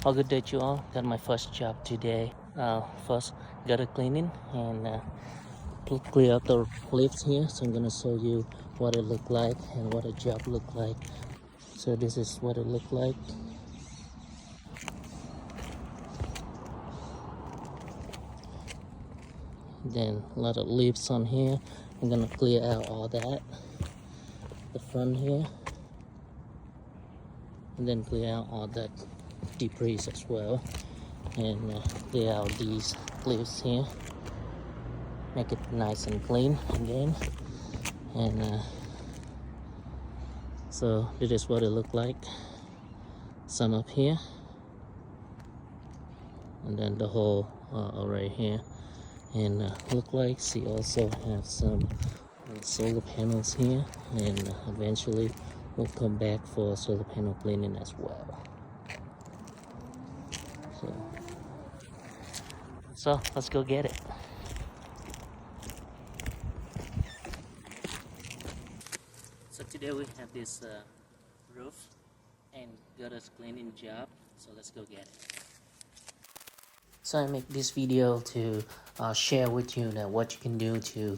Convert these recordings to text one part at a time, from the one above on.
All good day to you all. Got my first job today. First gutter cleaning and clear out the lifts here. So I'm gonna show you what it looked like and what a job looked like. So this is what it looked like. Then a lot of leaves on here. I'm gonna clear out all that. The front here. And then clear out all that debris as well. And clear out these leaves here. Make it nice and clean again. And so this is what it looked like. Some up here. And then the whole right here. And look like she also have some solar panels here, and eventually we'll come back for solar panel cleaning as well. So let's go get it. So today we have this roof and gutters cleaning job, so let's go get it. So I make this video to share with you that what you can do to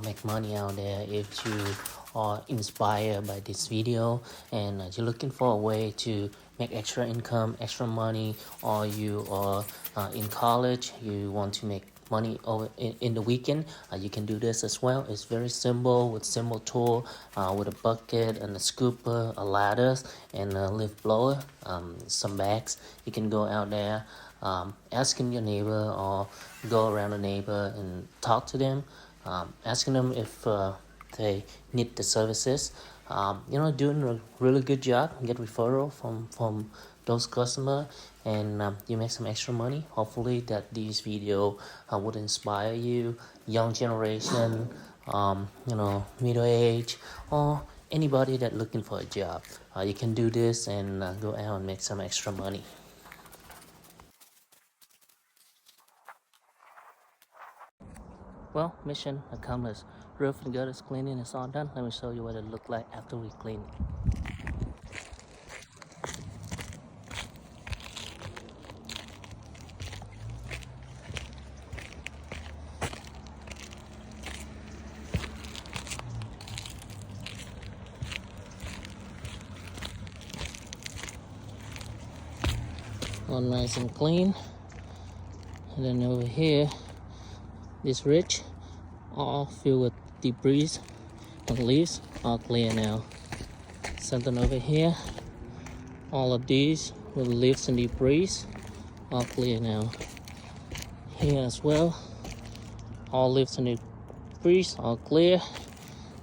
make money out there if you are inspired by this video and you're looking for a way to make extra income, extra money, or you are in college, you want to make money over in the weekend, you can do this as well. It's very simple with simple tool with a bucket and a scooper, a ladder, and a leaf blower, some bags. You can go out there asking your neighbor or go around the neighbor and talk to them, asking them if they need the services. Doing a really good job, get referral from those customers, and you make some extra money. Hopefully that this video would inspire you, young generation, middle age, or anybody that looking for a job. You can do this and go out and make some extra money. Well, mission accomplished. Roof and gutters cleaning is all done. Let me show you what it looked like after we clean it. All nice and clean. And then over here, this ridge, all filled with debris and leaves, all clear now. Something over here, all of these with leaves and debris, all clear now. Here as well, all leaves and debris, all clear.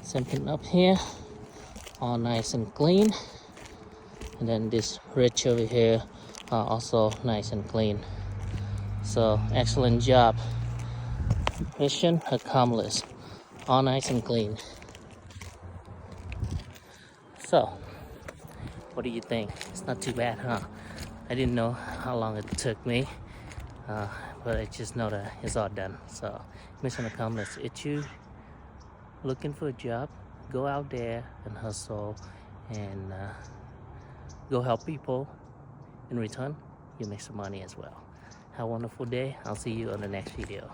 Something up here, all nice and clean. And then this ridge over here, also nice and clean. So excellent job. Mission accomplished. All nice and clean. So what do you think? It's not too bad, huh? I didn't know how long it took me, but I just know that it's all done. So mission accomplished. If you looking for a job, go out there and hustle and go help people. In return, you make some money as well. Have a wonderful day. I'll see you on the next video.